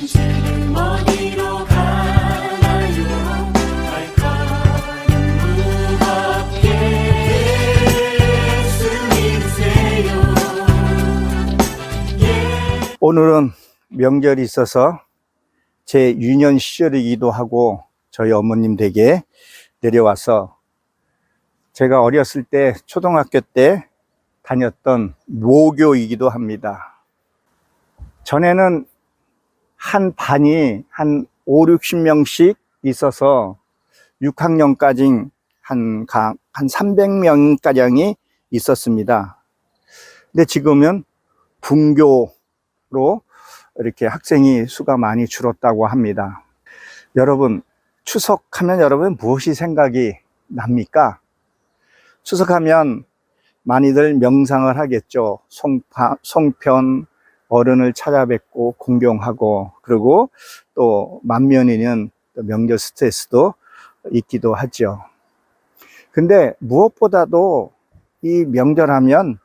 지금 어디로 가나요? 발걸음 무겁게 예수 믿으세요. 오늘은 명절이 있어서 제 유년 시절이기도 하고 저희 어머님 댁에 내려와서 제가 어렸을 때 초등학교 때 다녔던 모교이기도 합니다. 전에는 한 반이 한 5, 60명씩 있어서 6학년까지 한 300명가량이 있었습니다. 근데 지금은 분교로 이렇게 학생이 수가 많이 줄었다고 합니다. 여러분, 추석하면 여러분 무엇이 생각이 납니까? 추석하면 많이들 명상을 하겠죠. 송편, 어른을 찾아뵙고 공경하고, 그리고 또 만면에는 명절 스트레스도 있기도 하죠. 근데 무엇보다도 이 명절하면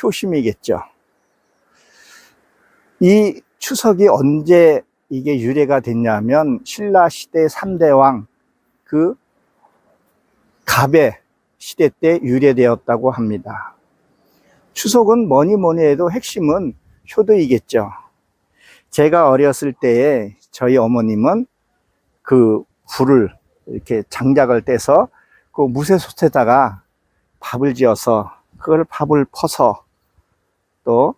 효심이겠죠. 이 추석이 언제 이게 유래가 됐냐면 신라 시대 3대 왕 그 갑의 시대 때 유래되었다고 합니다. 추석은 뭐니 해도 핵심은 효도이겠죠. 제가 어렸을 때에 저희 어머님은 그 불을 이렇게 장작을 떼서 그 무쇠솥에다가 밥을 지어서 그걸 밥을 퍼서 또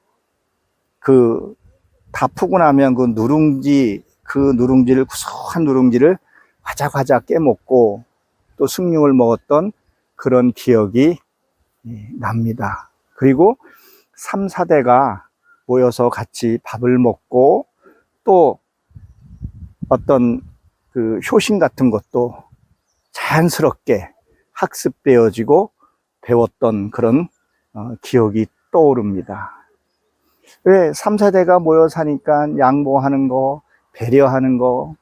그 다 푸고 나면 그 누룽지를 구수한 누룽지를 화작화작 깨먹고 또 숭늉을 먹었던 그런 기억이 납니다. 그리고 3, 4대가 모여서 같이 밥을 먹고 또 어떤 그 효신 같은 것도 자연스럽게 학습되어지고 배웠던 그런 기억이 떠오릅니다. 왜 3, 4대가 모여 사니까 양보하는 거, 배려하는 거,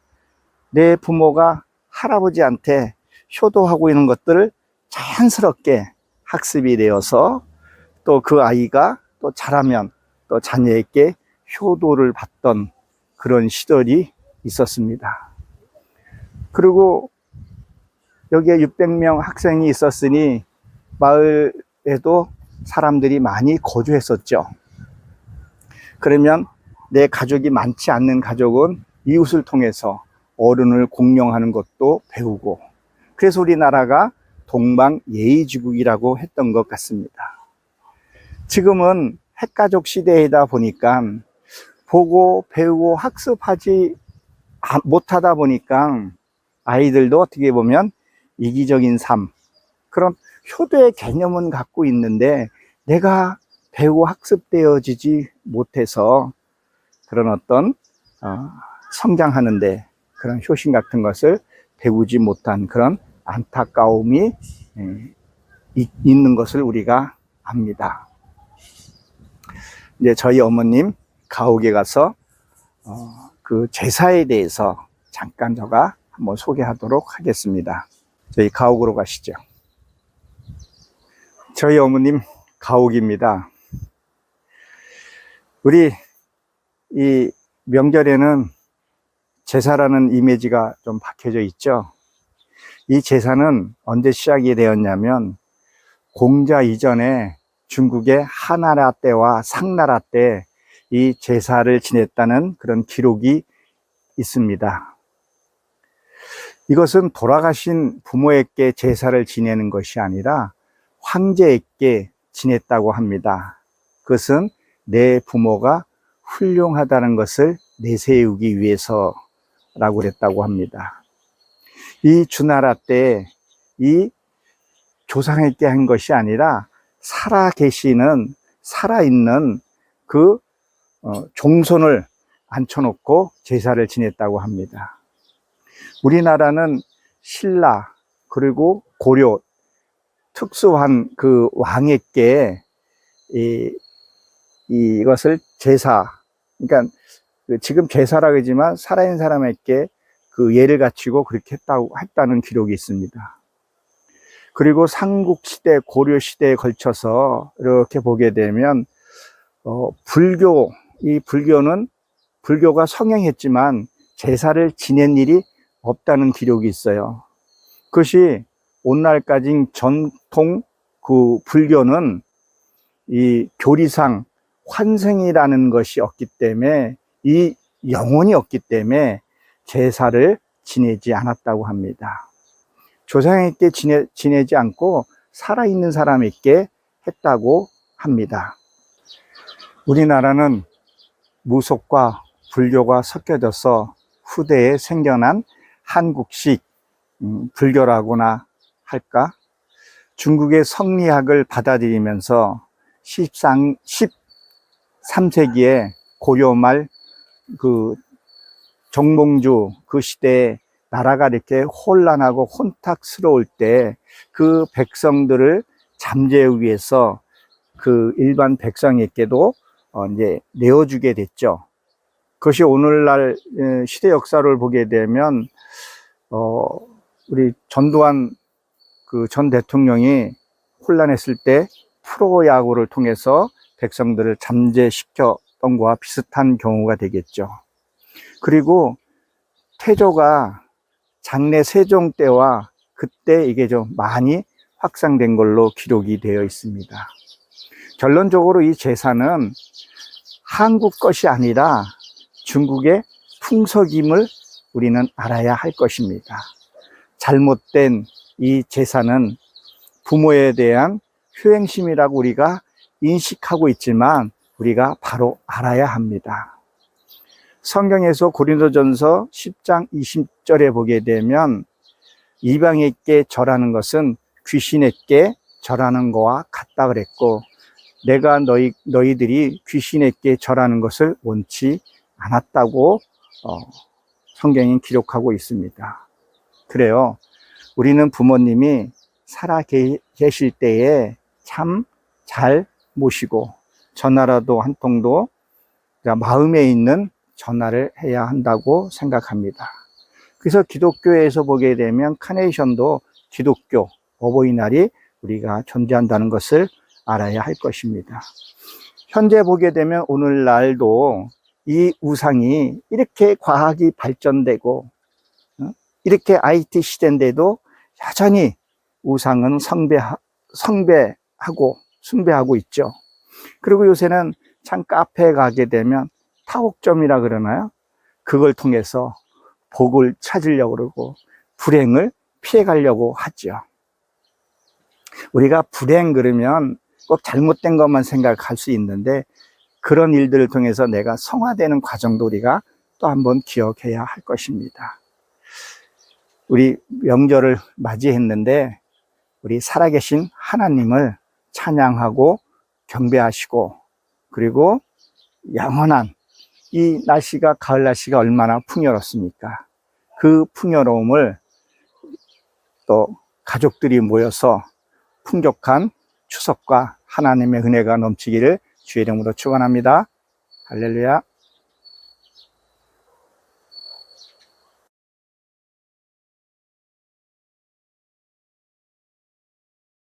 내 부모가 할아버지한테 효도하고 있는 것들을 자연스럽게 학습이 되어서 또 그 아이가 또 자라면 또 자녀에게 효도를 받던 그런 시절이 있었습니다. 그리고 여기에 600명 학생이 있었으니 마을에도 사람들이 많이 거주했었죠. 그러면 내 가족이 많지 않는 가족은 이웃을 통해서 어른을 공경하는 것도 배우고, 그래서 우리나라가 동방예의지국이라고 했던 것 같습니다. 지금은 핵가족 시대이다 보니까 보고 배우고 학습하지 못하다 보니까 아이들도 어떻게 보면 이기적인 삶, 그런 효도의 개념은 갖고 있는데 내가 배우고 학습되어지지 못해서 그런 어떤 성장하는데 그런 효심 같은 것을 배우지 못한 그런 안타까움이 있는 것을 우리가 압니다. 이제 저희 어머님 가옥에 가서 그 제사에 대해서 잠깐 제가 한번 소개하도록 하겠습니다. 저희 가옥으로 가시죠. 저희 어머님 가옥입니다. 우리 이 명절에는 제사라는 이미지가 좀 박혀져 있죠. 이 제사는 언제 시작이 되었냐면 공자 이전에 중국의 하나라 때와 상나라 때 이 제사를 지냈다는 그런 기록이 있습니다. 이것은 돌아가신 부모에게 제사를 지내는 것이 아니라 황제에게 지냈다고 합니다. 그것은 내 부모가 훌륭하다는 것을 내세우기 위해서라고 그랬다고 합니다. 이 주나라 때 이 조상에게 한 것이 아니라 살아있는 그 종손을 앉혀놓고 제사를 지냈다고 합니다. 우리나라는 신라 그리고 고려 특수한 그 왕에게 이것을 제사, 그러니까 지금 제사라고 하지만 살아있는 사람에게 그 예를 갖추고 그렇게 했다는 기록이 있습니다. 그리고 삼국시대, 고려시대에 걸쳐서 이렇게 보게 되면 이 불교는 불교가 성행했지만 제사를 지낸 일이 없다는 기록이 있어요. 그것이 오늘날까지 전통 그 불교는 이 교리상 환생이라는 것이 없기 때문에, 이 영혼이 없기 때문에 제사를 지내지 않았다고 합니다. 조상에게 지내지 않고 살아있는 사람에게 했다고 합니다. 우리나라는 무속과 불교가 섞여져서 후대에 생겨난 한국식 불교라고나 할까? 중국의 성리학을 받아들이면서 13세기에 고려 말 그 정몽주 그 시대에 나라가 이렇게 혼란하고 혼탁스러울 때 그 백성들을 잠재우기 위해서 그 일반 백성에게도 이제 내어주게 됐죠. 그것이 오늘날 시대 역사를 보게 되면 우리 전두환 그 전 대통령이 혼란했을 때 프로야구를 통해서 백성들을 잠재시켰던 것과 비슷한 경우가 되겠죠. 그리고 태조가 장래 세종 때와 그때 이게 좀 많이 확산된 걸로 기록이 되어 있습니다. 결론적으로 이 제사는 한국 것이 아니라 중국의 풍속임을 우리는 알아야 할 것입니다. 잘못된 이 제사는 부모에 대한 효행심이라고 우리가 인식하고 있지만 우리가 바로 알아야 합니다. 성경에서 고린도전서 10장 20절에 보게 되면 이방에게 절하는 것은 귀신에게 절하는 것과 같다 그랬고, 내가 너희들이 귀신에게 절하는 것을 원치 않았다고 성경이 기록하고 있습니다. 그래요. 우리는 부모님이 살아 계실 때에 참 잘 모시고 전화라도 한 통도 마음에 있는 전화를 해야 한다고 생각합니다. 그래서 기독교에서 보게 되면 카네이션도 기독교 어버이날이 우리가 존재한다는 것을 알아야 할 것입니다. 현재 보게 되면 오늘날도 이 우상이 이렇게 과학이 발전되고 이렇게 IT 시대인데도 여전히 우상은 숭배하고 있죠. 그리고 요새는 참 카페에 가게 되면 타옥점이라 그러나요? 그걸 통해서 복을 찾으려고 그러고 불행을 피해가려고 하죠. 우리가 불행 그러면 꼭 잘못된 것만 생각할 수 있는데, 그런 일들을 통해서 내가 성화되는 과정도 우리가 또 한번 기억해야 할 것입니다. 우리 명절을 맞이했는데 우리 살아계신 하나님을 찬양하고 경배하시고, 그리고 영원한 이 날씨가, 가을 날씨가 얼마나 풍요롭습니까? 그 풍요로움을 또 가족들이 모여서 풍족한 추석과 하나님의 은혜가 넘치기를 주의 이름으로 축원합니다. 할렐루야.